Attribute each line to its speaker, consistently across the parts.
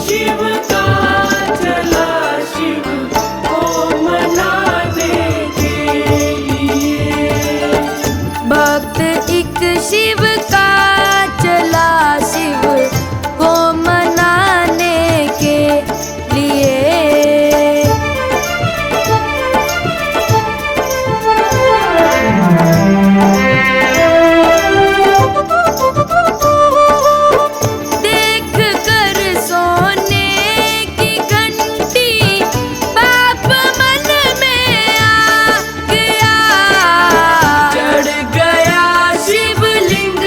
Speaker 1: शिव का चला शिव को मनाने के लिए।
Speaker 2: भक्त एक शिव का चला शिव को मनाने के लिए। देख कर सोने की घंटी बाप मन में आ गया।
Speaker 1: चढ़ गया शिवलिंग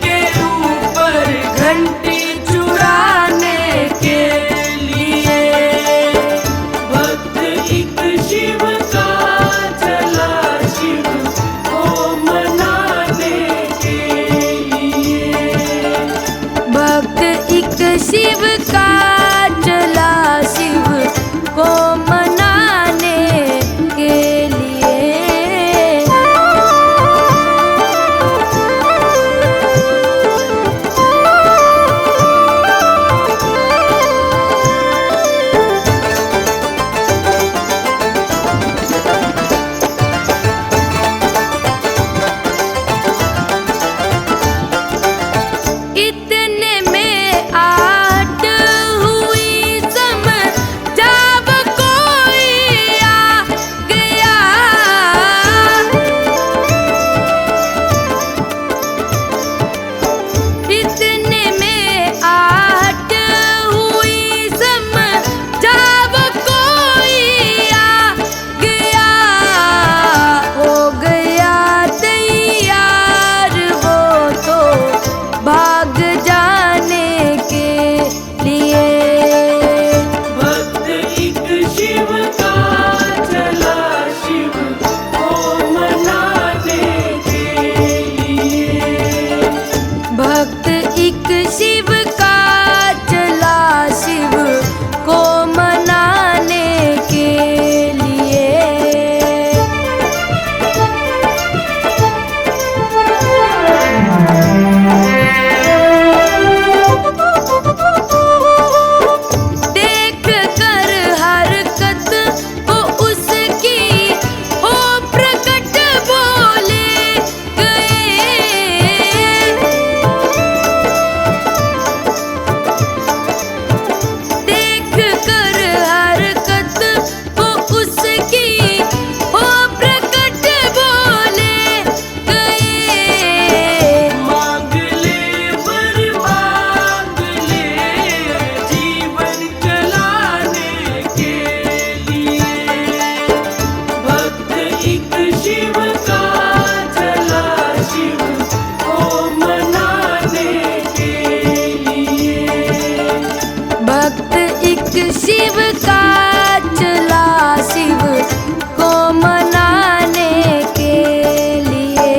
Speaker 1: के ऊपर घंटी चुराने के लिए। भक्त एक शिव का चला शिव को मनाने के लिए।
Speaker 2: भक्त एक शिव का चला शिव को मनाने के लिए। इतने में आहट हुई समझाव कोई आ गया। इतने में आहट हुई समझाव कोई आ गया। हो गया तैयार वो तो भाग जाने के लिए।
Speaker 1: भक्त एक शिव का चला शिव को मनाने के लिए।
Speaker 2: भक्त एक शिव का चला शिव को मनाने के लिए। देख कर हरकत वो उसकी हो प्रकट बोले गए। देख कर हरकत वो उसकी हो प्रकट बोले गए।
Speaker 1: मांग ले वर मांग ले जीवन चलाने के लिए। भक्त एक शिव का चला शिव को मनाने के लिए।
Speaker 2: भक्त एक शिव का चला शिव को मनाने के लिए।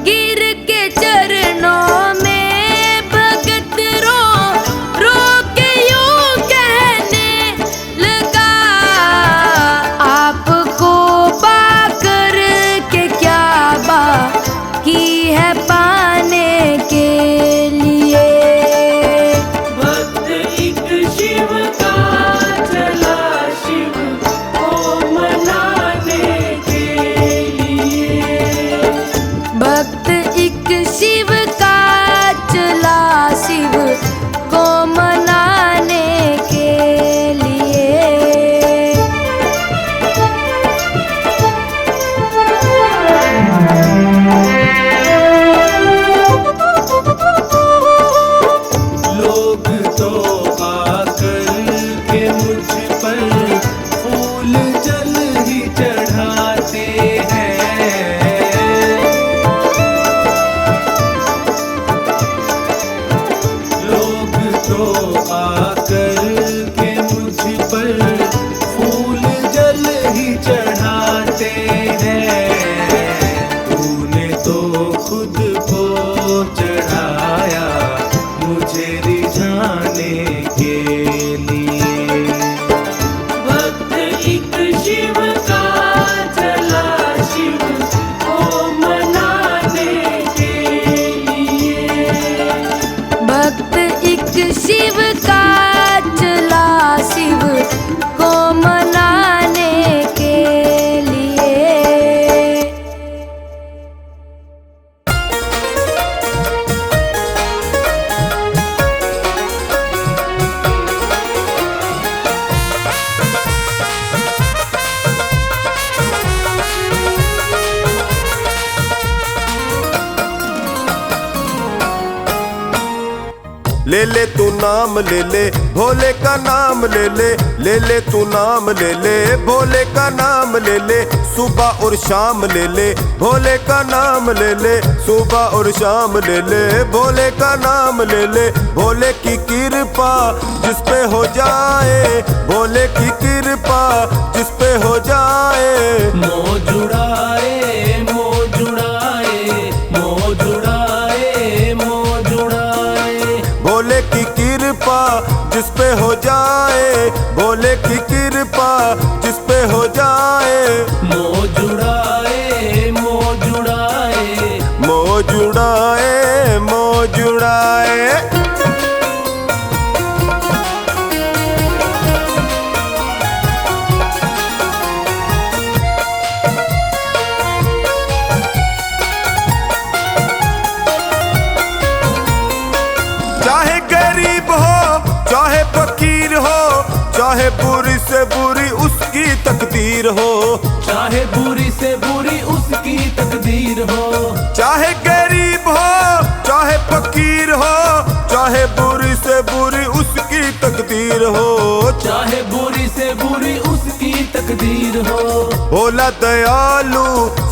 Speaker 2: गिर के चरणों में भगत रो रो के यूं कहने लगा। आपको पाकर के क्या बाकी है पाने के लिए।
Speaker 1: भक्त एक शिव का चला शिव को मनाने के लिए।
Speaker 2: भक्त एक शिव का चला शिव को मनाने के लिए।
Speaker 1: लोग तो आकर के मुझ पर फूल जल ही चढ़ाते हैं। लोग तो आकर के मुझ पर फूल जल ही चढ़ाते हैं। तूने तो खुद को
Speaker 2: शिव का चला शिव को मनाने के लिए।
Speaker 3: ले ले तू नाम ले ले भोले का नाम ले ले, ले ले तू नाम ले ले भोले का नाम ले ले, सुबह और शाम ले ले भोले का नाम ले ले, सुबह और शाम ले ले भोले का नाम ले ले। भोले की कृपा जिस पे हो जाए, भोले की कृपा जिस पे हो जाए,
Speaker 1: मोह जुड़ाए मोह जुड़ाए मोह जुड़ाए मोह जुड़ाए।
Speaker 3: भोले की कृपा जिस पे हो जाए, भोले की कृपा जिस पे हो जाए,
Speaker 1: मोह जुड़ाए मोह जुड़ाए
Speaker 3: मोह जुड़ाए मोह जुड़ाए। चाहे गरीब हो चाहे फकीर हो, चाहे बुरी से बुरी उसकी तकदीर हो,
Speaker 1: चाहे बुरी से बुरी उसकी तकदीर हो।
Speaker 3: चाहे गरीब हो चाहे फकीर हो, चाहे बुरी से बुरी उसकी तकदीर हो,
Speaker 1: चाहे बुरी से बुरी उसकी तकदीर हो।
Speaker 3: भोला दयालु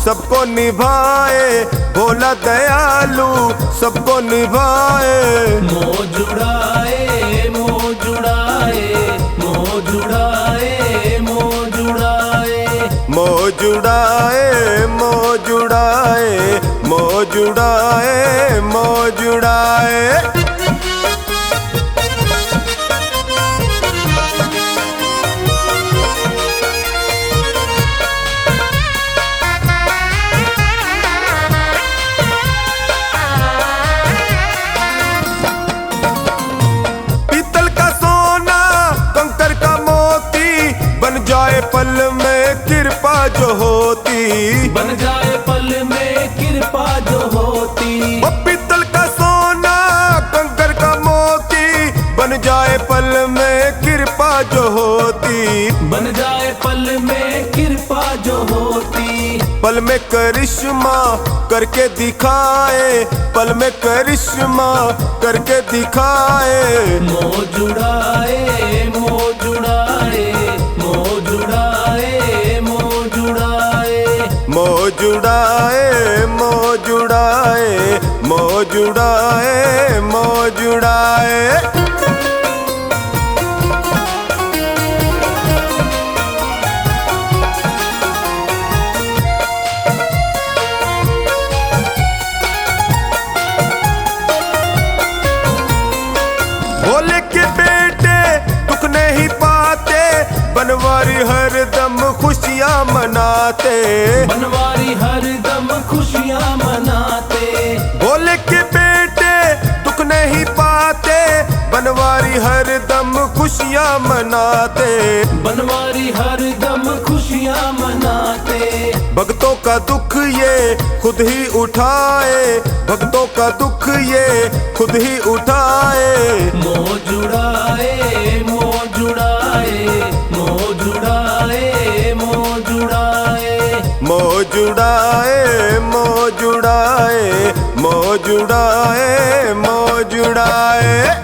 Speaker 3: सबको निभाए, भोला दयालु सबको निभाए,
Speaker 1: मोह जुड़ाए मोह जुड़ाए मोह जुड़ाए मोह जुड़ाए
Speaker 3: मोह जुड़ाए मोह जुड़ाए मोह जुड़ाए मोह जुड़ाए। पीतल का सोना कंकर का मोती बन जाए पल में कृपा जो होती,
Speaker 1: बन जाए पल में कृपा जो होती।
Speaker 3: वो पीतल का सोना कंकर का मोती बन जाए पल में कृपा जो होती,
Speaker 1: बन जाए पल में कृपा जो होती।
Speaker 3: पल में करिश्मा करके दिखाए, पल में करिश्मा करके दिखाए,
Speaker 1: मोह जुड़ाए मोह जुड़ाए मोह जुड़ाए मोह जुड़ाए
Speaker 3: मोह जुड़ाए मोह जुड़ाए मोह जुड़ाए मोह जुड़ाए। भोले के बेटे दुख नहीं पाते, बनवारी हर दम खुशियाँ मनाते,
Speaker 1: बनवारी हर दम खुशियाँ मनाते।
Speaker 3: भोले के बेटे दुख नहीं पाते, बनवारी हर दम खुशियाँ मनाते,
Speaker 1: बनवारी हर दम खुशियाँ मनाते।
Speaker 3: भक्तों का दुख ये खुद ही उठाए, भक्तों का दुख ये खुद ही उठाए,
Speaker 1: मोह जुड़ाए मोह जुड़ाए मोह जुड़ाए मोह जुड़ाए
Speaker 3: मोह जुड़ाए मोह जुड़ाए मोह जुड़ाए मोह जुड़ाए।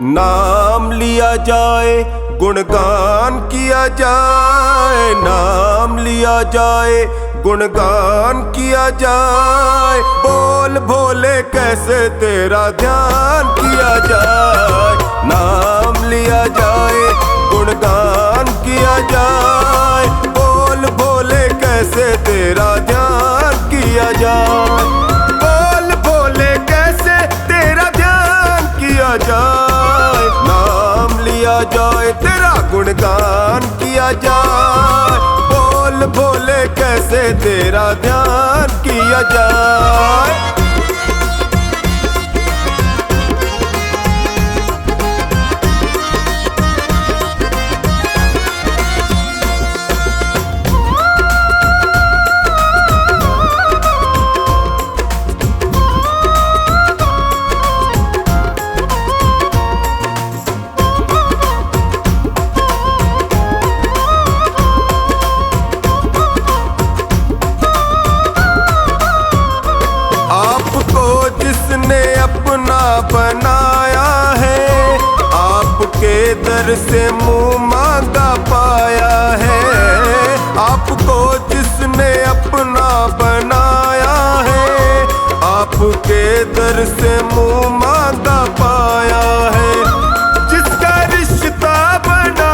Speaker 3: नाम लिया जाए गुणगान किया जाए, नाम लिया जाए गुणगान किया जाए, बोल भोले कैसे तेरा ध्यान किया जाए। नाम लिया जाए गुणगान किया जाए, बोल भोले कैसे तेरा ध्यान किया जाए, बोल भोले कैसे तेरा ध्यान किया जाए, नाम लिया जाए तेरा गुणगान किया जाए, बोल भोले कैसे तेरा ध्यान किया जाए। जिसने अपना बनाया है, आपके दर से मुंह मांगा पाया है, आपको जिसने अपना बनाया है, आपके दर से मुंह मांगा पाया है, जिसका रिश्ता बना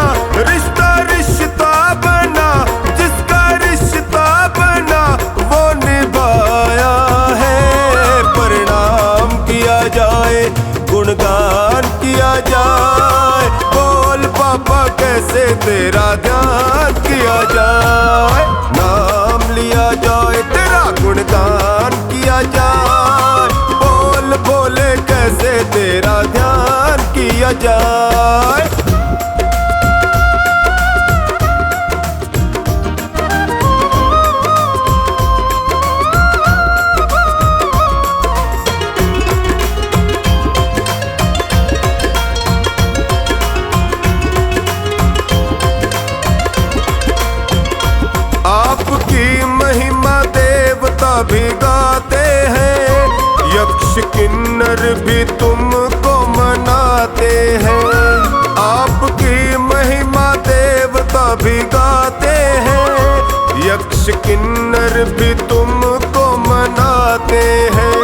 Speaker 3: रिश्ता रिश्ता बना, जिसका रिश्ता बना वो निभाया है, किया जाए गुणगान किया जाए, बोल पापा कैसे तेरा ध्यान किया जाए, नाम लिया जाए तेरा गुणगान किया जाए, बोल भोले कैसे तेरा ध्यान किया जाए। आपकी महिमा देवता भी गाते हैं, यक्ष किन्नर भी तुमको मनाते हैं, आपकी महिमा देवता भी गाते हैं, यक्ष किन्नर भी तुमको मनाते हैं,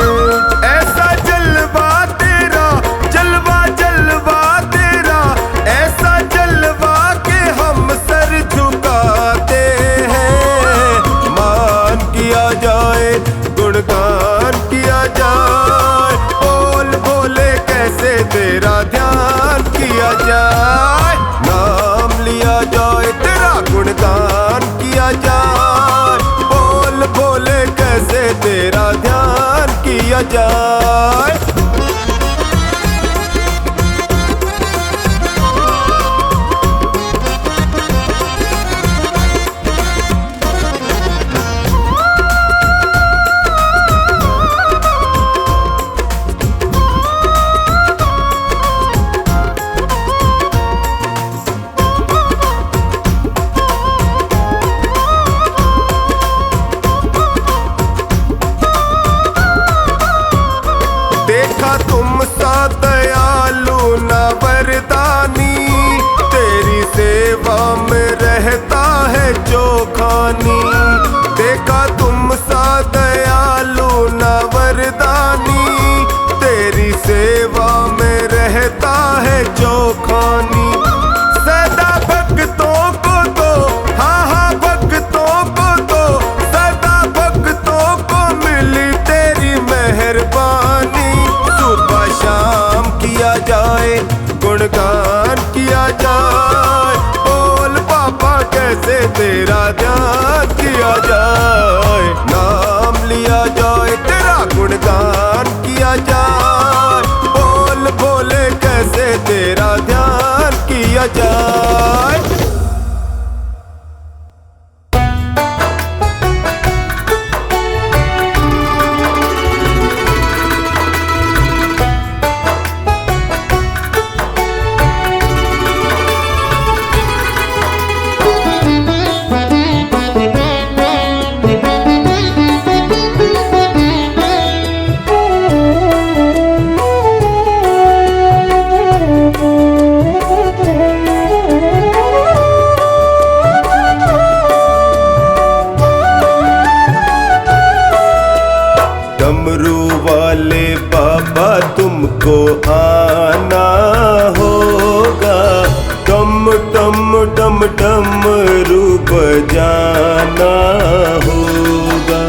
Speaker 3: ऐसा जलवा तेरा जलवा जलवा तेरा, ऐसा जलवा के हम सर झुकाते किया जाए गुणगान किया जाए, बोल भोले कैसे तेरा ध्यान किया जाए, नाम लिया जाए तेरा गुणगान किया जाए, बोल भोले कैसे तेरा ध्यान किया जाए। देखा तुम सा दयालु न वरदानी, तेरी सेवा में रहता है जो खानी, देखा तुम सा दयालु न वरदानी, तेरी सेवा में रहता है जो खानी, सदा भक्तों को दो हाँ हाँ भक्तों को दो, सदा भक्तों को मिली तेरी मेहरबानी, सुबह शाम किया जाए गुणगान किया जाए, बोल पापा कैसे तेरा ध्यान किया जाए, नाम लिया जाए तेरा गुणगान किया जाए, बोल भोले कैसे तेरा ध्यान किया जाए। डमरू वाले बाबा तुमको आना होगा, डम डम डम डमरू बजाना होगा।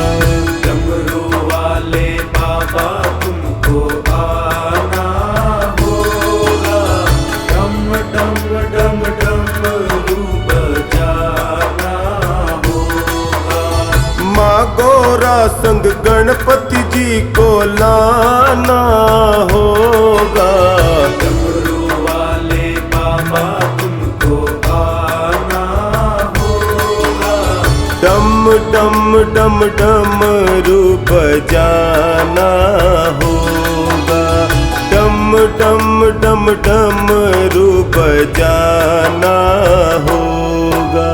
Speaker 1: डमरू वाले बाबा तुमको आना होगा। डम डम डम डमरू बजाना होगा।
Speaker 3: माँ गौरा संग गणपति जी को लाना होगा।
Speaker 1: डमरू वाले बाबा तुमको आना होगा।
Speaker 3: डम डम डम डमरू बजाना होगा। डम डम डम डमरू बजाना होगा।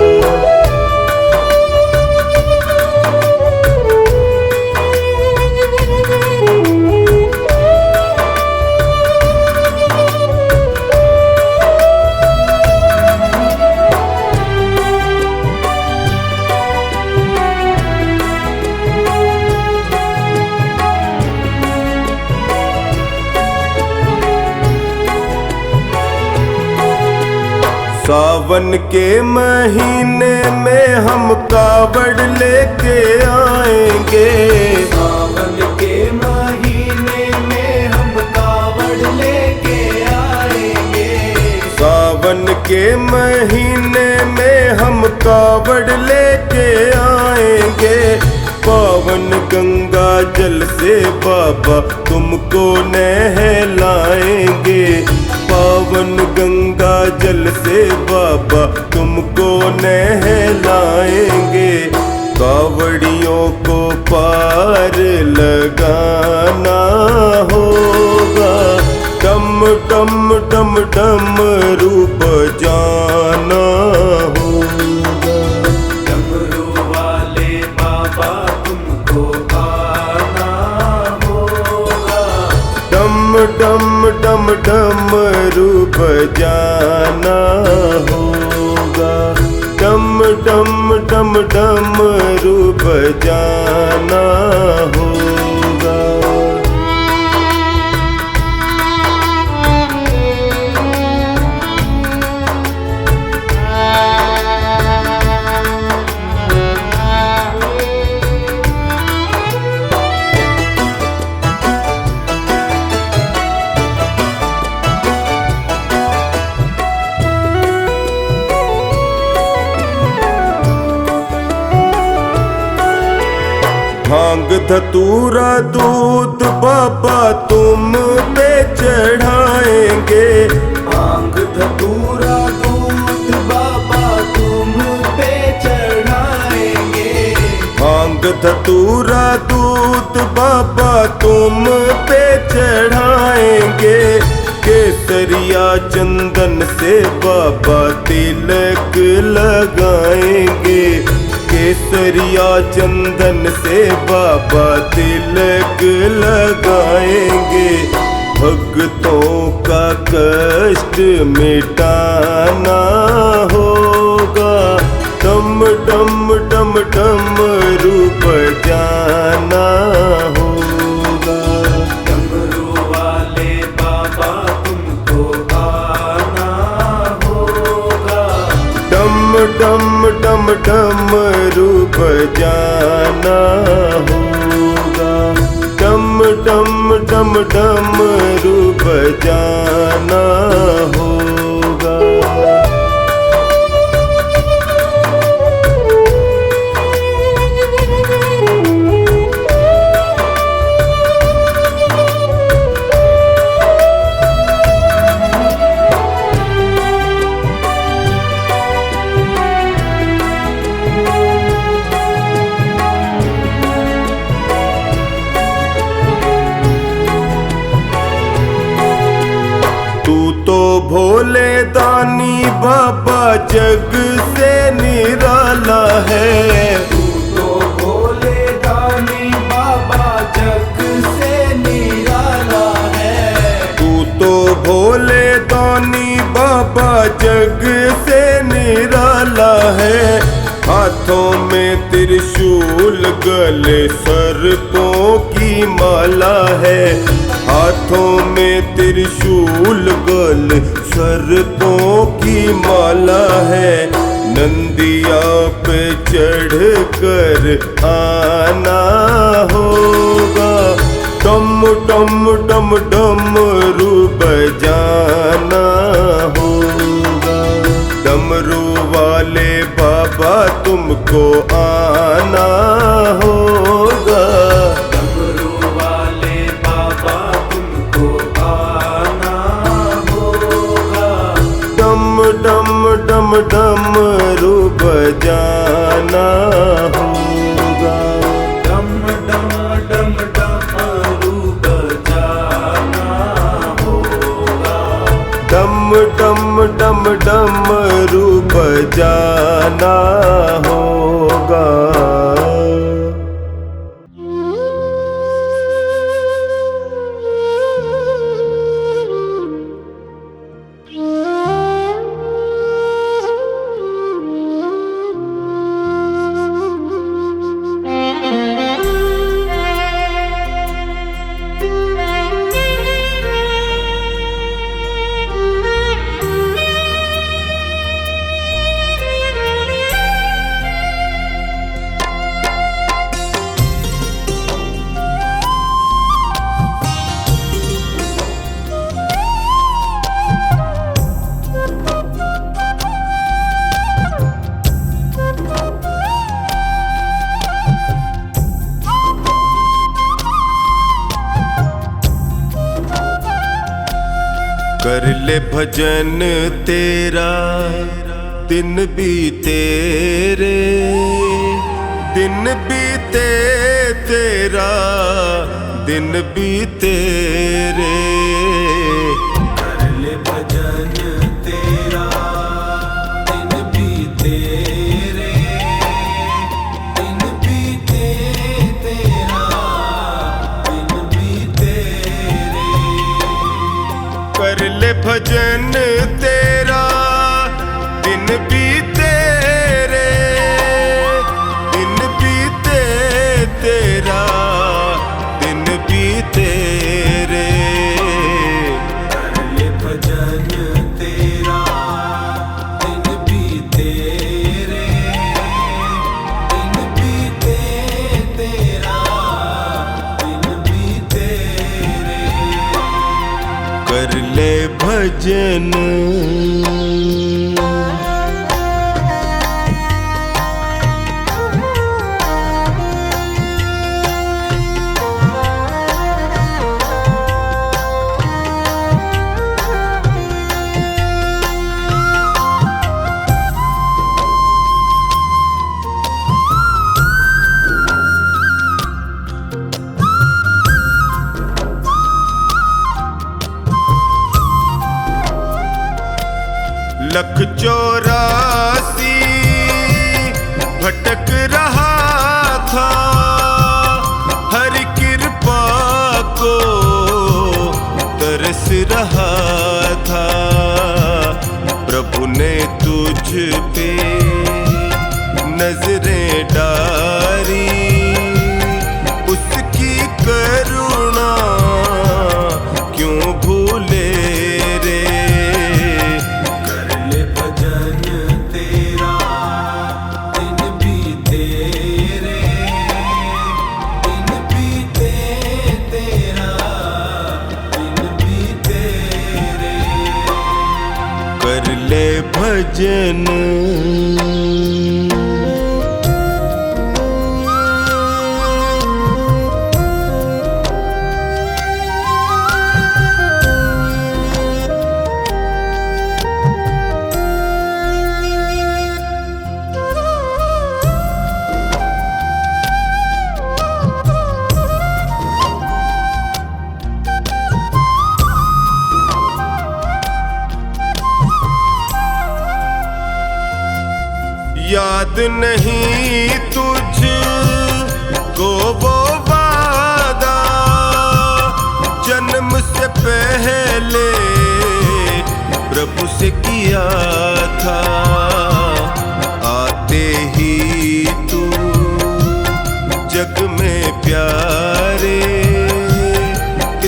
Speaker 3: सावन के महीने में हम कावड़ लेके आएंगे।
Speaker 1: सावन के महीने में हम कावड़ लेके आएंगे।
Speaker 3: सावन के महीने में हम कावड़ लेके आएंगे। पावन गंगा जल से बाबा तुमको नहलाएंगे। पावन गंगा जल से बाबा तुमको नहलाएंगे। कावड़ियों को पार लगाना होगा। डम डम डम डमरू बजाना होगा।
Speaker 1: डमरू वाले बाबा तुमको आना होगा।
Speaker 3: डम डम डम डमरू बजाना होगा। डम डम डम डमरू बजाना होगा। भांग धतूरा दूध बाबा तुम पे चढ़ाएंगे।
Speaker 1: भांग धतूरा दूध बाबा तुम पे चढ़ाएंगे।
Speaker 3: भांग धतूरा दूध बाबा तुम पे चढ़ाएंगे। केसरिया चंदन से बाबा तिलक लगाएंगे। केसरिया चंदन से बाबा तिलक लगाएंगे। भक्तों का कष्ट मिटाना होगा। डम डम डम डमरू बजाना होगा।
Speaker 1: डमरू वाले बाबा तुमको आना होगा।
Speaker 3: डम डम डम डमरू बजाना होगा। डम डम डम डमरू बजाना होगा। भोले दानी बाबा जग से निराला है।
Speaker 1: तू तो भोले दानी बाबा जग से निराला है।
Speaker 3: तू तो भोले दानी बाबा जग से निराला है। हाथों में त्रिशूल गले सर्पों की माला है। हाथों में त्रिशूल गले सर्पों की माला है। नंदिया पे चढ़ कर आना होगा, डम डम डम डमरू बजाना होगा। डमरू वाले बाबा तुमको आना होगा,
Speaker 1: डमरू वाले बाबा तुमको आना होगा।
Speaker 3: डम डम डम डमरू बजाना होगा।
Speaker 1: डम डम डम डमरू बजाना होगा।
Speaker 3: डम डम डम डमरू बजाना होगा। कर ले भजन तेरा दिन बीते रे, दिन बीते तेरा दिन बीते रे।
Speaker 1: कर ले भजन तेरा दिन बीते रे, दिन बीते तेरा दिन बीते रे।
Speaker 3: कर ले भजन तेरा दिन बीते रे, दिन बीते तेरा दिन बीते रे।
Speaker 1: कर ले भजन तेरा दिन बीते रे, दिन बीते तेरा दिन बीते रे।
Speaker 3: कर ले भजन लख 84 भटक रहा था, हर कृपा को तरस रहा था। प्रभु ने तुझ पे नजरें डाली, उसकी करुणा क्यों भूले रे।
Speaker 1: कर ले भजन तेरा दिन बीते रे, दिन बीते तेरा दिन बीते रे।
Speaker 3: कर ले भजन याद नहीं तुझ को वो वादा, जन्म से पहले प्रभु से किया था। आते ही तू जग में प्यारे,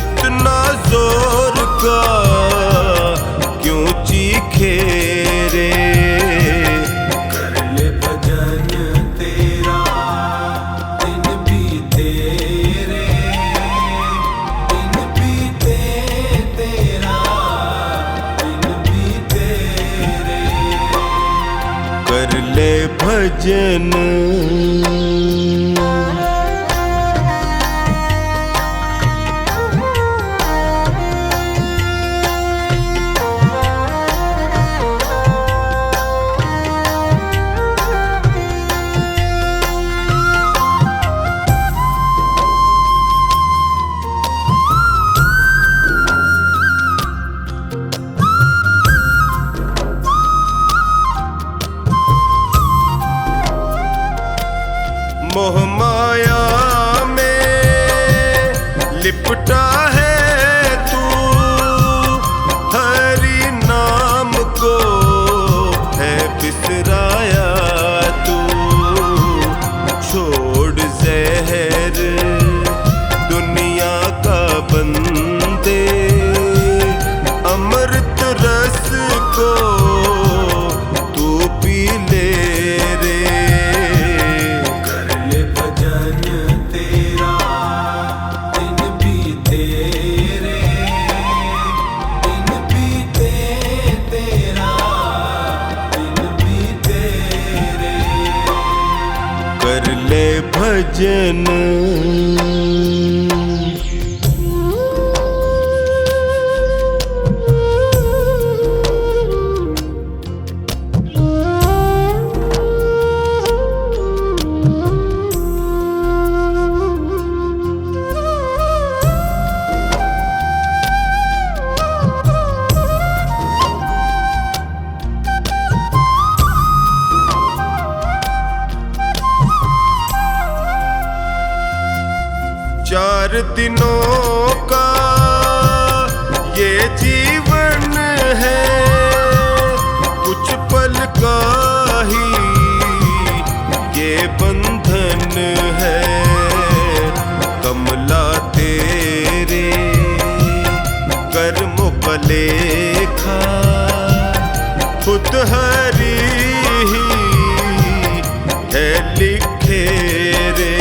Speaker 3: इतना जोर का क्यों चीखे रे। भजन। मोह माया में लिपटा है तू, हरि नाम को है बिसराया तू। छोड़ जहर दुनिया का बंदे, अमृत रस को तू पी ले रे। कर ले भजन। चार दिनों का ये जीवन है, कुछ पल का ही ये बंधन है। कमला तेरे कर्मों का लेखा खुद हरि ही है लिखे रे।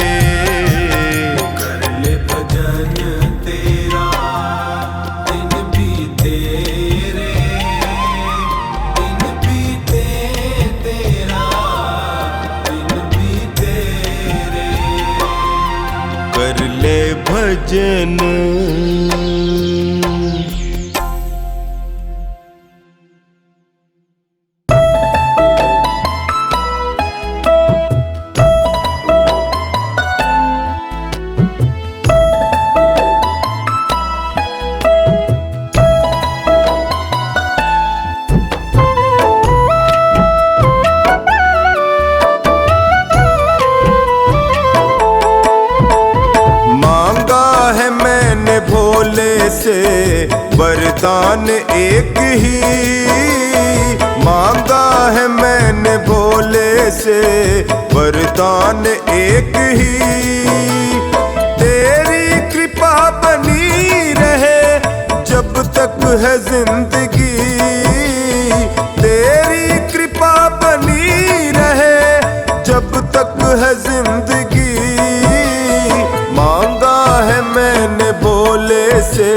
Speaker 3: कर ले भजन। से वरदान एक ही मांगा है मैंने भोले से, वरदान एक ही। तेरी कृपा बनी रहे जब तक है जिंदगी, तेरी कृपा बनी रहे जब तक है जिंदगी। मांगा है मैंने भोले से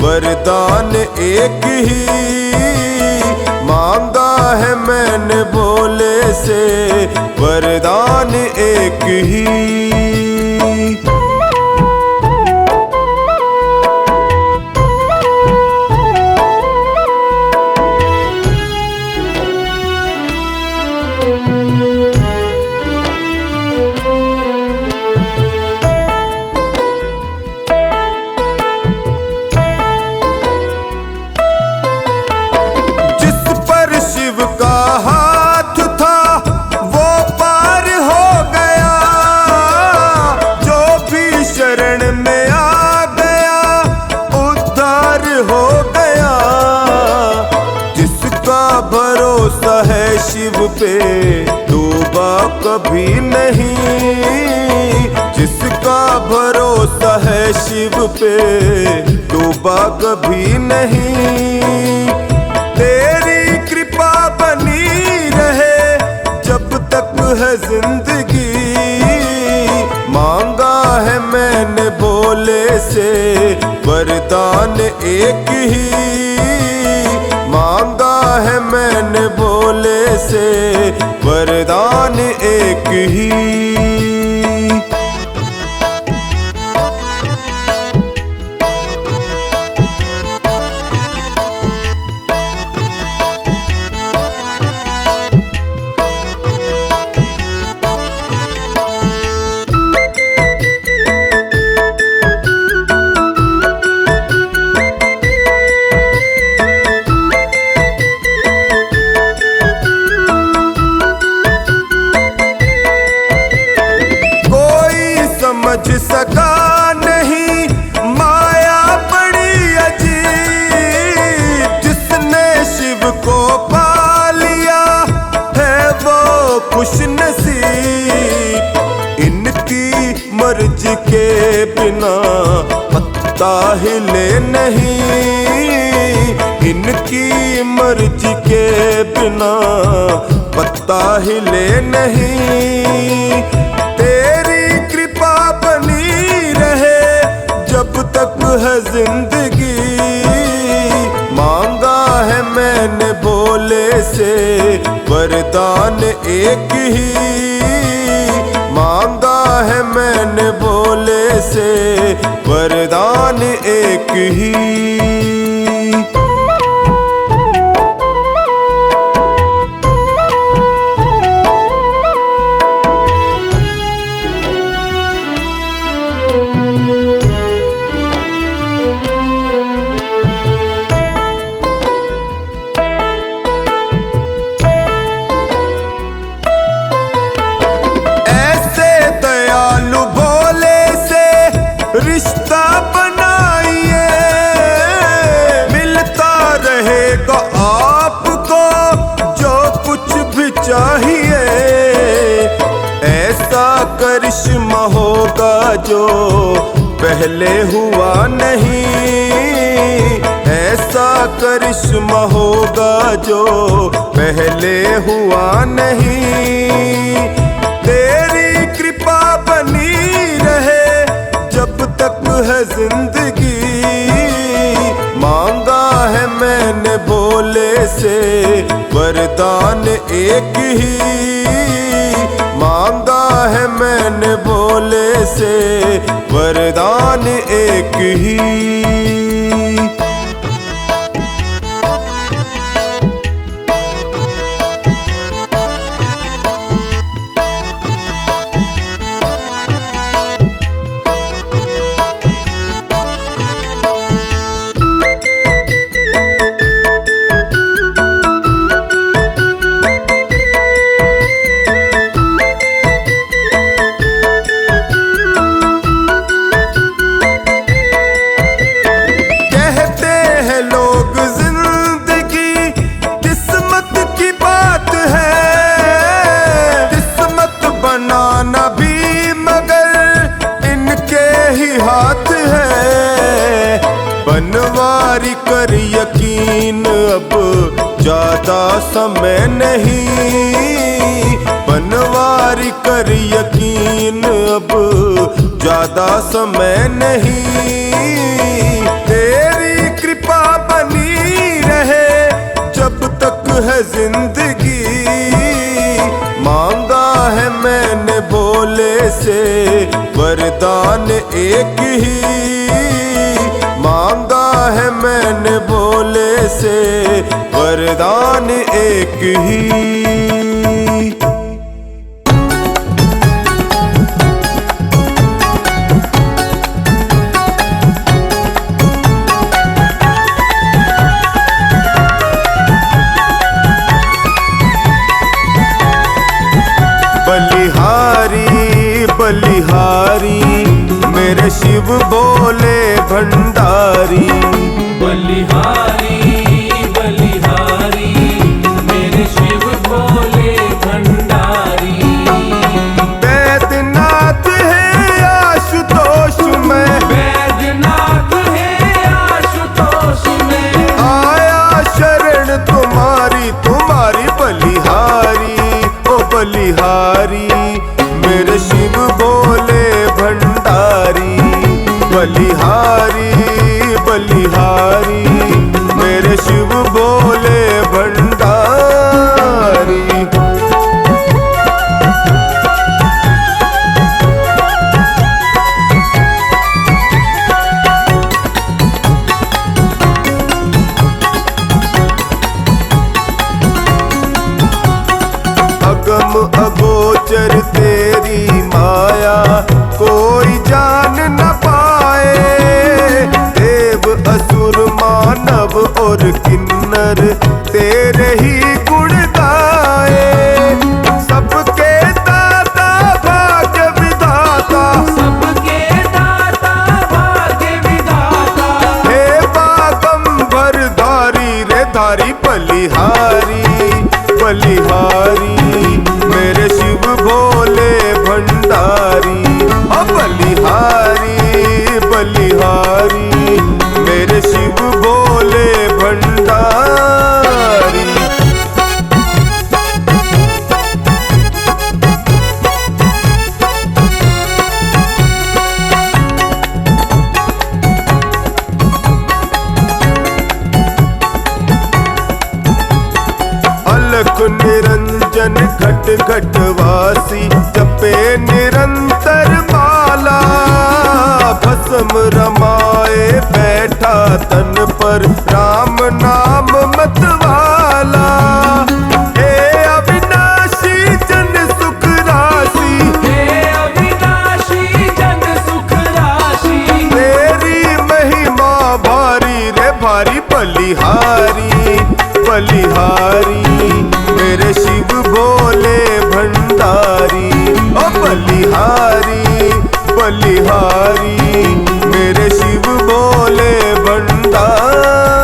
Speaker 3: वरदान एक ही, मांगा है मैंने भोले से वरदान एक ही। भरोसा है शिव पे डूबा कभी नहीं, जिसका भरोसा है शिव पे डूबा कभी नहीं। तेरी कृपा बनी रहे जब तक है जिंदगी, मांगा है मैंने भोले से वरदान एक ही, मांगा है मैंने भोले से वरदान ही। समझ सका नहीं माया बड़ी अजीब, जिसने शिव को पा लिया है वो खुश नसीब। इनकी मर्जी के बिना पत्ता हिले नहीं, इनकी मर्जी के बिना पत्ता हिले नहीं। जब तक है जिंदगी मांगा है मैंने भोले से वरदान एक ही, मांगा है मैंने भोले से वरदान एक ही। रिश्ता बनाइए मिलता रहेगा आपको जो कुछ भी चाहिए। ऐसा करिश्मा होगा जो पहले हुआ नहीं, ऐसा करिश्मा होगा जो पहले हुआ नहीं। तेरी कृपा बनी रहे जब तक है जिंदगी, मांगा है मैंने भोले से वरदान एक ही, मांगा है मैंने भोले से वरदान एक ही। हाथ है बनवारी कर यकीन अब ज्यादा समय नहीं, बनवारी कर यकीन अब ज्यादा समय नहीं। तेरी कृपा बनी रहे जब तक है जिंदगी, मांगा है मैंने भोले से वरदान एक ही, मांगा है मैंने भोले से वरदान एक ही। बलिहारी बलिहारी मेरे शिव बोले भंडारी,
Speaker 1: बलिहारी बलिहारी मेरे शिव बोले भंडारी।
Speaker 3: बैद्यनाथ है आशुतोष में,
Speaker 1: बैद्यनाथ है आशुतोष में,
Speaker 3: आया शरण तुम्हारी तुम्हारी बलिहारी ओ बलिहारी मेरे शिव बोले भंडारी। बलिहारी बलिहारी मेरे शिव बोले भंडारी। तेरी माया कोई जान न पाए। देव असुर मानव और किन्नर तेरे ही गुण गाए। सबके दाता भाग्य विधाता,
Speaker 1: सबके दाता भाग्य विधाता,
Speaker 3: हे बागंबर धारी रे धारी बलिहारी बलिहारी मेरे शिव भोले भंडारी। ओ बलिहारी बलिहारी मेरे शिव भोले भंडारी। अलख निरंजन घट घट वासी जपे निरंतर माला। भस्म रमाए बैठा तन पर राम नाम मतवाला। हे अविनाशी जन सुख राशि,
Speaker 1: हे अविनाशी जन सुख राशि,
Speaker 3: तेरी महिमा भारी रे भारी बलिहारी बलिहारी मेरे शिव भोले भंडारी। ओ बलिहारी बलिहारी मेरे शिव भोले भंडारी।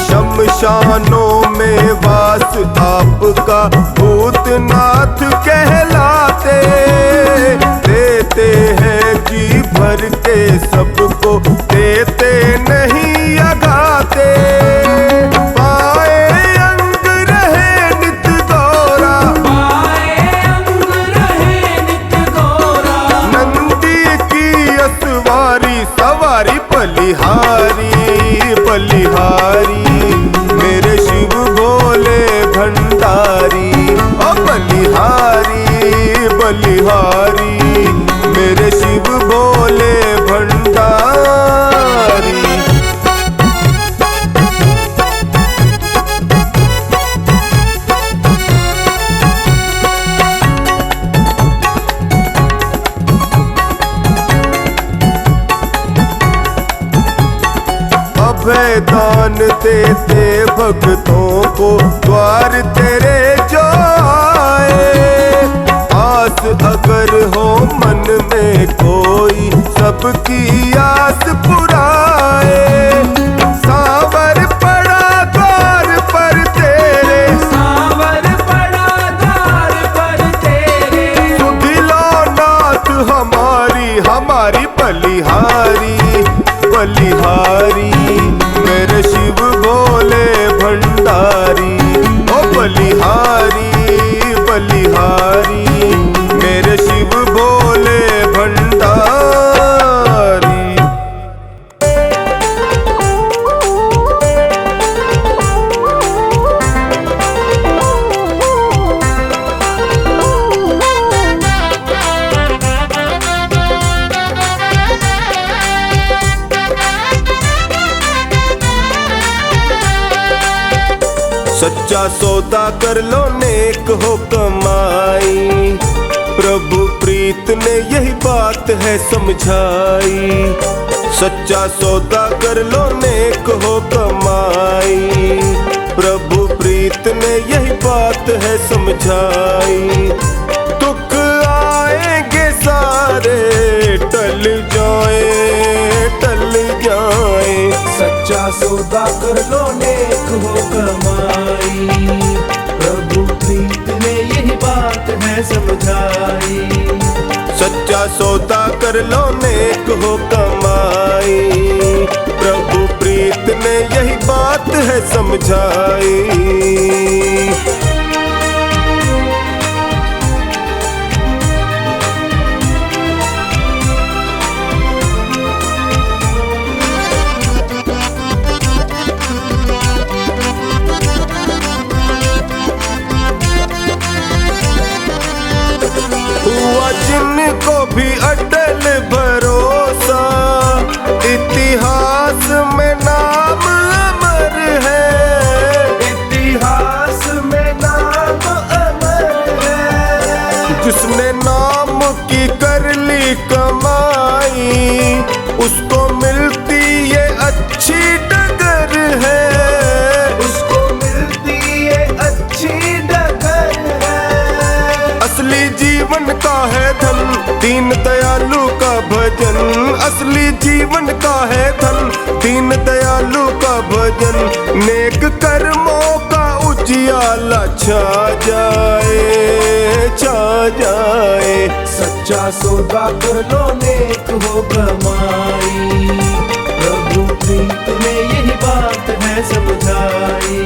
Speaker 3: शमशानों में वास आपका भूतनाथ कहलाते। देते हैं जी भर के सबको, देते नहीं अघाते। बाएं अंग रहे नित गौरा,
Speaker 1: बाएं अंग रहे नित गौरा,
Speaker 3: नंदी की असवारी सवारी बलिहारी बलिहारी मेरे शिव भोले भंडारी। ओ बलिहारी बलिहारी मेरे शिव भोले भंडारी। अभय दान देते भक्तों को द्वार तेरे जो आए। आस अगर हो मन में कोई सबकी आस पुराए। सावर पड़ा द्वार पर तेरे,
Speaker 1: सावर पड़ा द्वार पर तेरे,
Speaker 3: सुधिलो नाथ हमारी हमारी बलिहारी बलिहारी मेरे शिव भोले भंडारी। ओ बलिहारी बलिहारी मेरे शिव भोले भंडारी। सच्चा सौदा कर लो नेक हो कमाई। प्रभु प्रीत ने यही बात है समझाई। सच्चा सौदा कर लो नेक हो कमाई। प्रभु प्रीत ने यही बात है समझाई। दुख आएंगे सारे टल जाए।
Speaker 1: सच्चा सौदा कर लो नेक हो कमाई। प्रभु प्रीत ने यही बात है समझाई।
Speaker 3: सच्चा सौदा कर लो नेक हो कमाई। प्रभु प्रीत ने यही बात है समझाई। भी अटल भरोसा, इतिहास में नाम अमर है,
Speaker 1: इतिहास में नाम अमर है।
Speaker 3: जिसने नाम की कर ली कमाई, उसको मिलती ये अच्छी डगर है,
Speaker 1: उसको मिलती ये अच्छी डगर है।
Speaker 3: असली जीवन का है धन दीन दयालु का भजन, असली जीवन का है धन दीन दयालु का भजन। नेक कर्मों का उजियाला छा जाए।
Speaker 1: सच्चा सौदा कर लो नेक हो कमाई, प्रभु प्रीत ने यही बात है समझाई।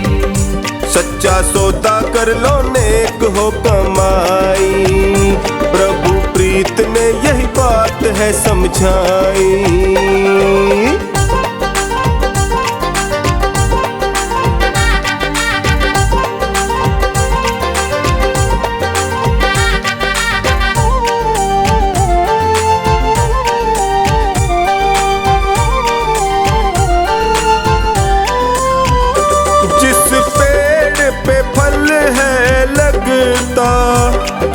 Speaker 3: सच्चा सौदा कर लो नेक हो कमाई, प्रभु प्रीत ने यही बात है समझाई।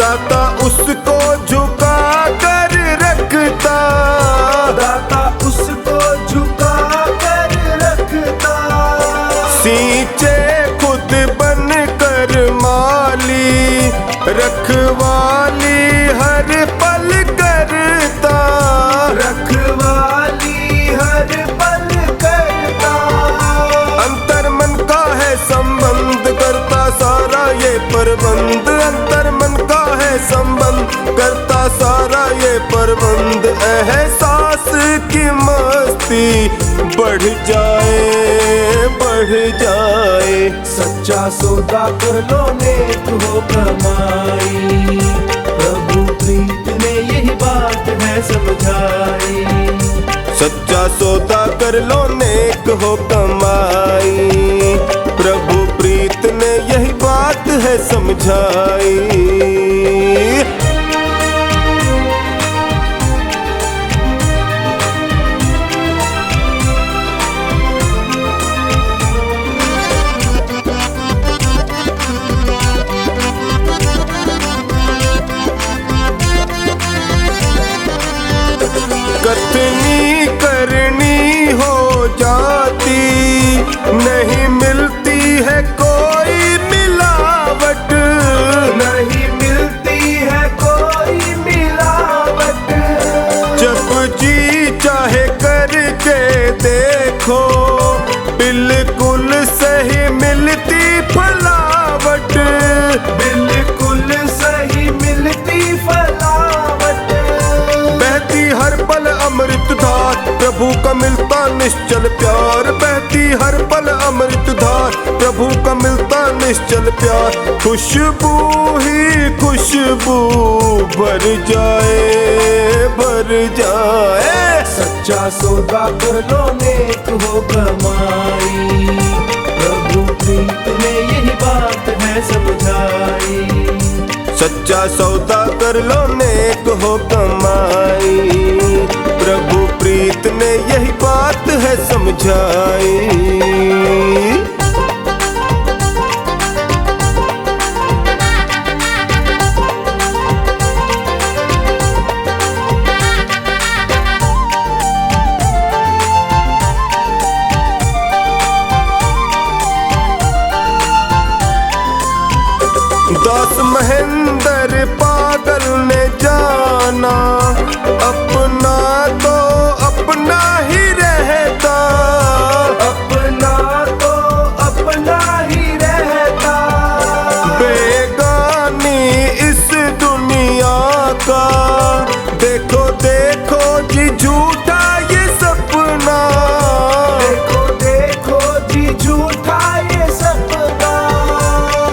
Speaker 3: दाता उसको झुका कर रखता,
Speaker 1: दाता उसको झुका कर रखता।
Speaker 3: सींचे खुद बन कर माली, रखवाली हर पल करता,
Speaker 1: रखवाली हर पल करता।
Speaker 3: अंतर मन का है संबंध करता सारा ये प्रबंध, अंतर मन का है संबंध करता सारा ये प्रबंध। एहसास की मस्ती बढ़ जाए।
Speaker 1: सच्चा सौदा कर लो नेक हो कमाई, प्रभु प्रीत ने यही बात है समझाई।
Speaker 3: सच्चा सौदा कर लो नेक हो कमाई, प्रभु प्रीत ने यही बात है समझाई। कथनी करनी हो जाती, नहीं मिलती है कोई मिलावट,
Speaker 1: नहीं मिलती है कोई मिलावट।
Speaker 3: जब जी चाहे करके देखो, बिल्कुल सही मिलती फलावट,
Speaker 1: बिल्कुल सही मिलती फलावट।
Speaker 3: बहती हर पल अमृत धार, प्रभु का मिलता निश्चल प्यार, बहती हर पल अमृत धार, प्रभु का मिलता निश्चल प्यार। खुशबू ही खुशबू भर जाए।
Speaker 1: सच्चा सौदा कर लो नेक हो कमाई, प्रभु प्रीत ने यही बात है समझाई।
Speaker 3: सच्चा सौदा कर लो नेक हो कमाई, प्रभु प्रीत ने यही बात है समझाई। दास महेंद्र पागल ने जाना, अपना तो अपना ही रहता,
Speaker 1: अपना तो अपना ही रहता।
Speaker 3: बेगानी इस दुनिया का देखो देखो जी झूठा ये सपना,
Speaker 1: देखो देखो जी झूठा ये सपना।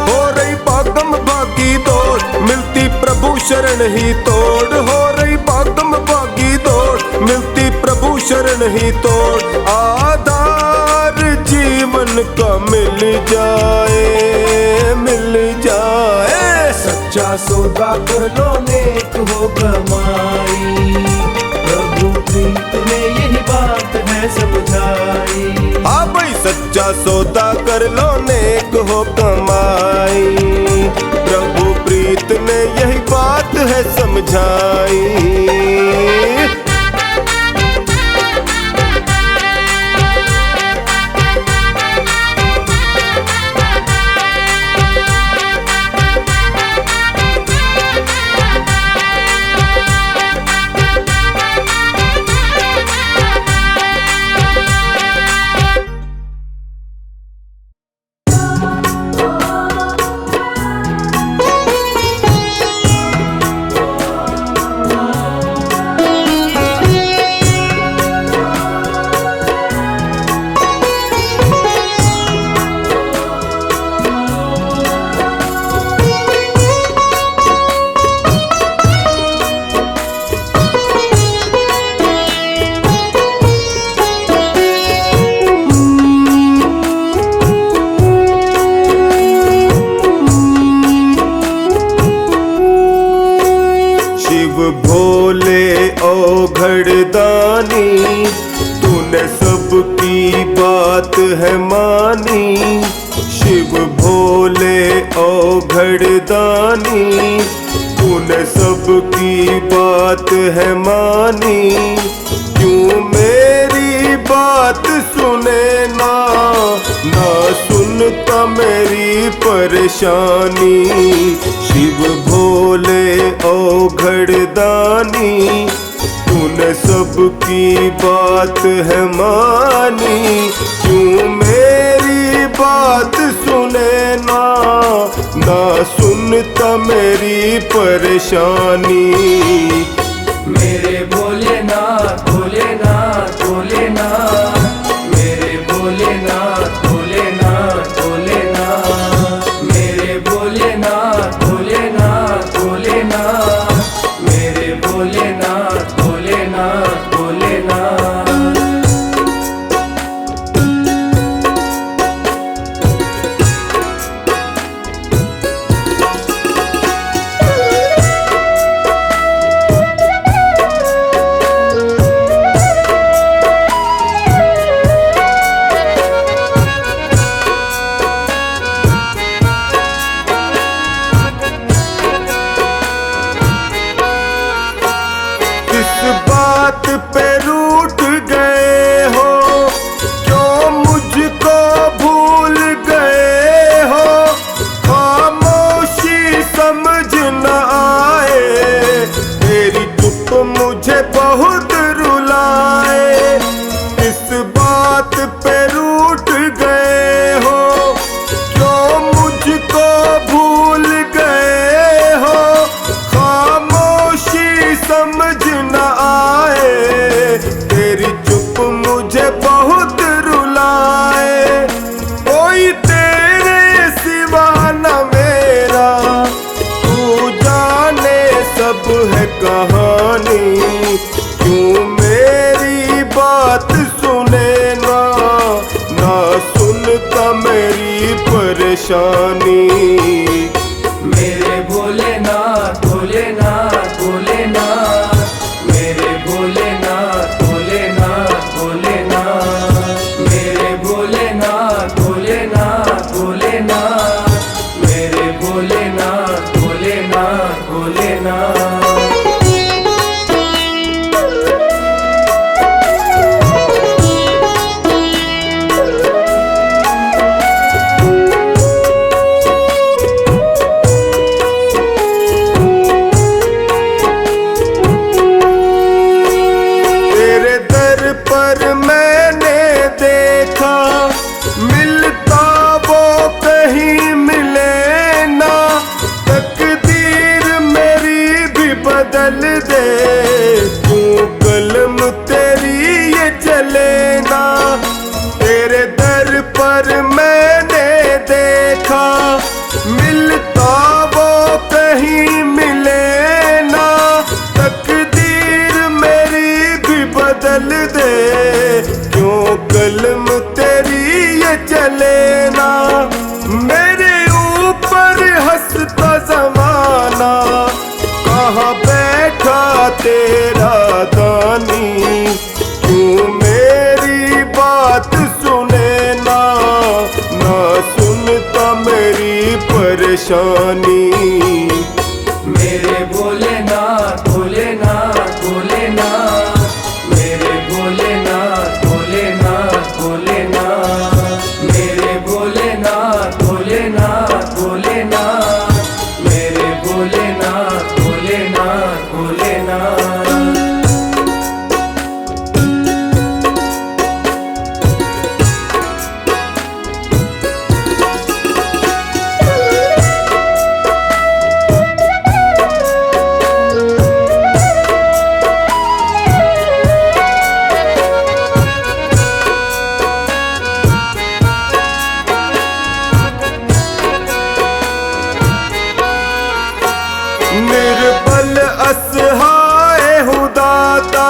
Speaker 3: हो रही भागम भागी दौड़, मिलती प्रभु शरण ही तोड़, हो रही भागम भागी दौड़, मिलती प्रभु शरण ही तोड़। आधार जीवन का मिल जाए।
Speaker 1: सच्चा सौदा कर लो नेक हो कमाई,
Speaker 3: का सौदा कर लो नेक हो कमाई। प्रभु प्रीत ने यही बात है समझाई। भोले औघड़दानी तूने सबकी बात है मानी। शिव भोले औघड़दानी तूने सबकी बात है मानी। क्यों मेरी बात सुने ना सुनता मेरी परेशानी। शिव भोले औघड़दानी तूने सबकी बात है मानी। क्यों मेरी बात सुने ना सुनता मेरी परेशानी।
Speaker 1: मेरे भोलेनाथ भोलेनाथ भोलेनाथ, मेरे भोलेनाथ भोलेनाथ भोलेनाथ, मेरे भोलेनाथ भोलेनाथ भोलेनाथ, मेरे भोलेनाथ भोलेनाथ भोलेनाथ।
Speaker 3: बात पे रूठ गए हो, क्यों मुझको भूल गए हो। खामोशी समझ न आए, तेरी चुप मुझे बहुत रुलाए। इस बात पे रूठ गए हो, क्यों मुझको भूल गए हो। खामोशी समझ न आए, तेरी चुप मुझे बहुत रुलाए। कोई तेरे सिवा न मेरा, तू जाने सब है कहानी। क्यों मेरी बात सुने ना सुनता मेरी परेशानी।
Speaker 1: मेरे भोलेनाथ भोलेनाथ भोलेनाथ, मेरे भोलेनाथ भोलेनाथ भोलेनाथ, मेरे भोलेनाथ भोलेनाथ भोलेनाथ, मेरे भोलेनाथ भोलेनाथ भोलेनाथ।
Speaker 3: पर मैंने देखा, मिलता वो कहीं मिले ना। तकदीर मेरी भी बदल दे, तू कलम तेरी ये चले ना। तेरे दर पर मैंने देखा, मिलता वो कहीं मिले ना। तकदीर मेरी भी बदल दे, क्यों कलम तेरी ये चले ना। मेरे ऊपर हंसता जमाना, कहाँ बैठा तेरा परेशानी।
Speaker 1: मेरे भोलेनाथ भोलेनाथ भोलेनाथ, मेरे भोलेनाथ भोलेनाथ भोलेनाथ, मेरे भोलेनाथ भोलेनाथ भोलेनाथ, मेरे भोलेनाथ भोलेनाथ भोलेनाथ।
Speaker 3: निर्बल असहाय हूँ दाता,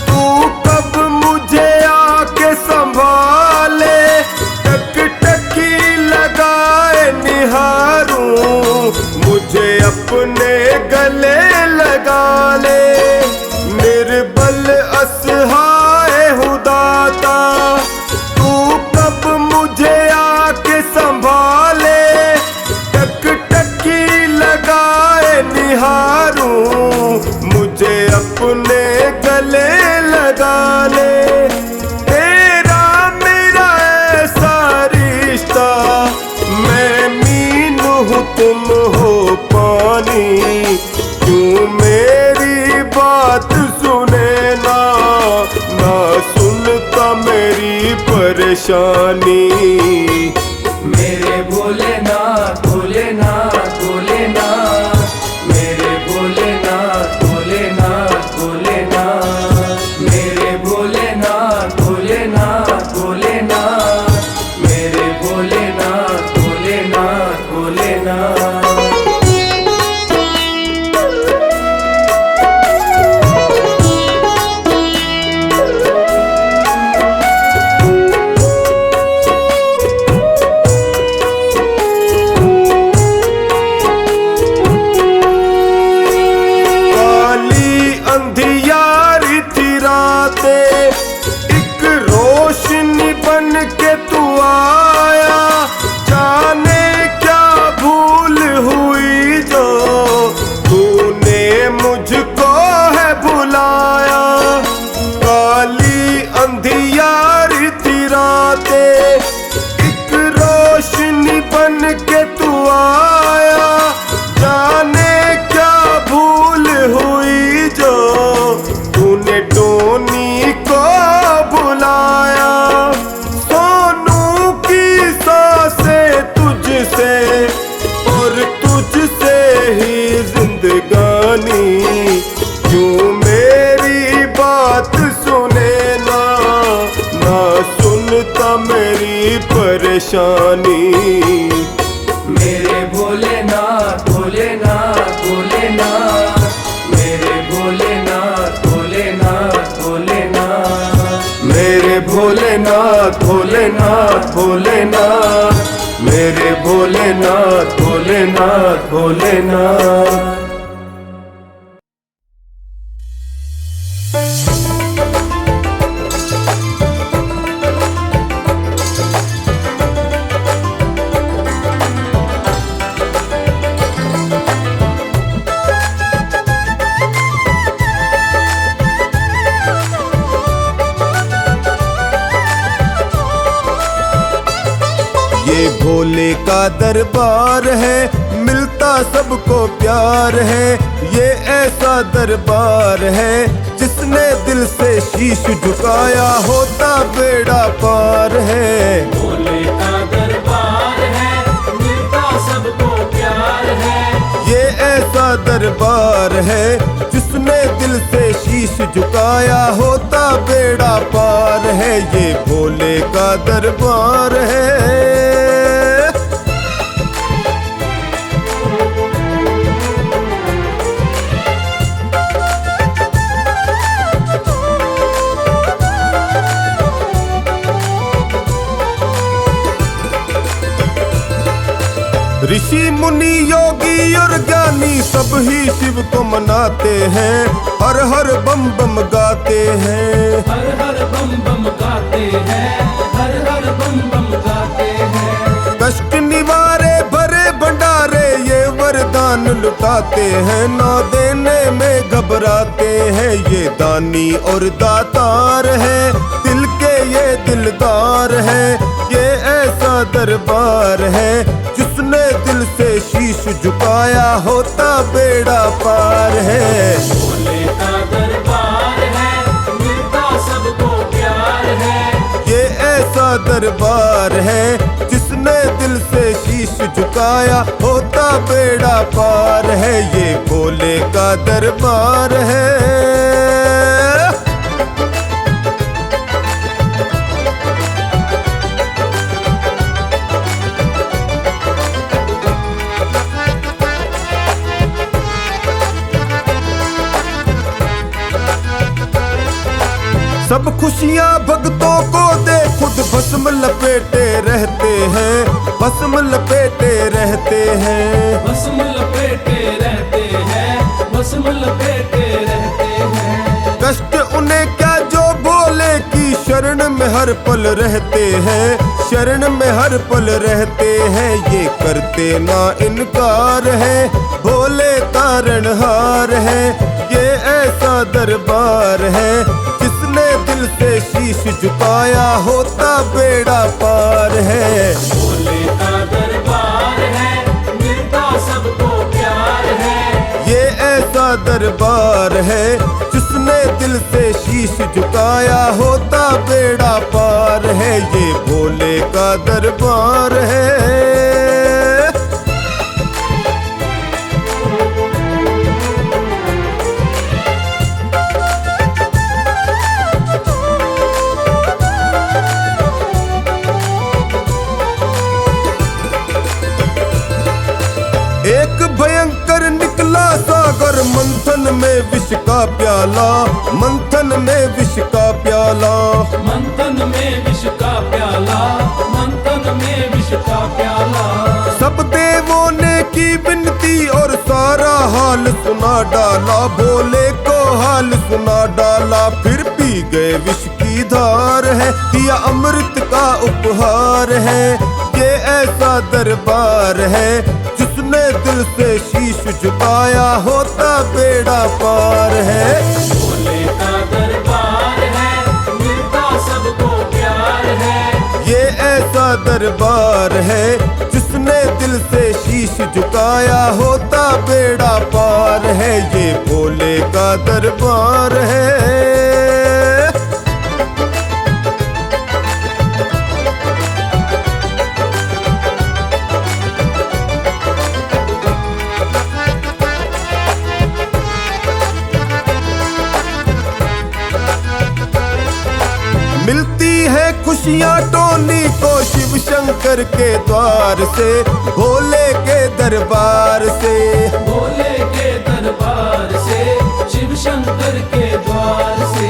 Speaker 3: तू कब मुझे आके संभाले। टकटकी लगाए निहारूं, मुझे अपने गले लगा ले। निर्बल असहाय हूँ दाता, तू कब मुझे आके संभाले। टकटकी लगाए निहारूं, मुझे अपने गले लगा ले। तेरा मेरा ऐसा रिश्ता, मैं मीन हूँ तुम हो पानी। क्यों मेरी बात सुने ना, ना सुनता मेरी परेशानी।
Speaker 1: मेरे भोलेनाथ भोलेनाथ भोलेनाथ, मेरे भोलेनाथ भोलेनाथ भोलेनाथ, मेरे भोलेनाथ भोलेनाथ भोलेनाथ, मेरे भोलेनाथ भोलेनाथ भोलेनाथ।
Speaker 3: अंधियारी थी रातें, एक रोशनी बन के तू आया। जाने क्या भूल हुई जो तूने मुझको है भुलाया। काली अंधियारी थी रातें, एक रोशनी बन के तू आया। जाने क्या भूल हुई जो तूने टोनी को बुलाया। सोनू की सांसें तुझसे और तुझसे ही जिंदगानी। क्यों मेरी बात सुने ना, ना सुनता मेरी परेशानी।
Speaker 1: मेरे भोलेनाथ भोलेनाथ भोलेनाथ, मेरे भोलेनाथ भोलेनाथ भोलेनाथ,
Speaker 3: मेरे भोलेनाथ भोलेनाथ भोलेनाथ, मेरे भोलेनाथ भोलेनाथ भोलेनाथ। ये भोले का दरबार है, मिलता सबको प्यार है। ये ऐसा दरबार है, जिसने दिल से शीश झुकाया होता बेड़ा पार है।
Speaker 1: भोले का दरबार है, मिलता सबको प्यार है।
Speaker 3: ये ऐसा दरबार है, जिसने दिल से शीश झुकाया होता बेड़ा पार है। ये भोले का दरबार है। ऋषि मुनि योगी और ज्ञानी सब ही शिव को मनाते हैं, हर हर बम बम गाते हैं।
Speaker 1: हर हर बम बम गाते हैं, हर हर बम बम गाते हैं।
Speaker 3: कष्ट निवारे भरे भंडार आते हैं, ना देने में घबराते हैं। ये दानी और दातार है, दिल के ये दिलदार है। ये ऐसा दरबार है, जिसने दिल से शीश झुकाया होता बेड़ा पार है।
Speaker 1: भोले का दरबार है, मिलता सबको प्यार है।
Speaker 3: ये ऐसा दरबार है, जिसने दिल से शीश झुकाया होता बेड़ा पार है। ये भोले का दरबार है। सब खुशियाँ भक्तों को दे, खुद भस्म लपेटे रहते हैं, भस्म लपेटे रहते हैं।
Speaker 1: भस्म लपेटे रहते हैं, भस्म लपेटे रहते हैं।
Speaker 3: कष्ट उन्हें क्या जो भोले की शरण में हर पल रहते हैं, शरण में हर पल रहते हैं। ये करते ना इनकार है, भोले तारणहार है। ये ऐसा दरबार है, जिसने दिल से शीश झुकाया होता बेड़ा पार है।
Speaker 1: भोले का दरबार है, मिलता सबको प्यार है।
Speaker 3: ये ऐसा दरबार है, जिसने दिल से शीश झुकाया होता बेड़ा पार है। ये भोले का दरबार है। एक भयंकर निकला सागर, मंथन में विष का प्याला, मंथन में विष का प्याला।
Speaker 1: मंथन में विष का प्याला, मंथन में विष का प्याला।
Speaker 3: सब देवों ने की विनती और सारा हाल सुना डाला, भोले को हाल सुना डाला। फिर पी गए विष की धार है, दिया अमृत का उपहार है। ये ऐसा दरबार है, जिसने दिल से शीश झुकाया होता बेड़ा पार है।
Speaker 1: भोले का दरबार है, मिलता सबको प्यार है।
Speaker 3: ये ऐसा दरबार है, जिसने दिल से शीश झुकाया होता बेड़ा पार है। ये भोले का दरबार है। मिलती है खुशियाँ टोनी को शिव शंकर के द्वार से, भोले के दरबार से।
Speaker 1: भोले के दरबार से, शिव शंकर के द्वार से।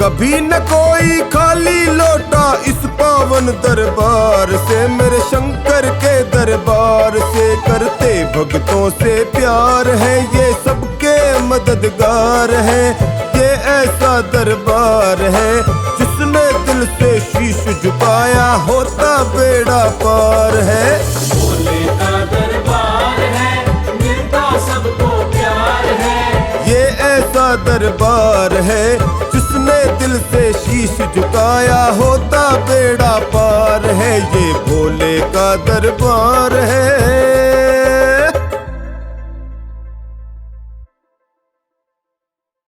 Speaker 3: कभी न कोई खाली लौटा इस पावन दरबार से, मेरे शंकर के दरबार से। करते भक्तों से प्यार है, ये सबके मददगार है। ये ऐसा दरबार है, जिसने दिल से शीश झुकाया होता बेड़ा पार है।
Speaker 1: भोले का दरबार है, मिलता सबको प्यार है।
Speaker 3: ये ऐसा दरबार है, जिसने दिल से शीश झुकाया होता बेड़ा पार है। ये भोले का दरबार है।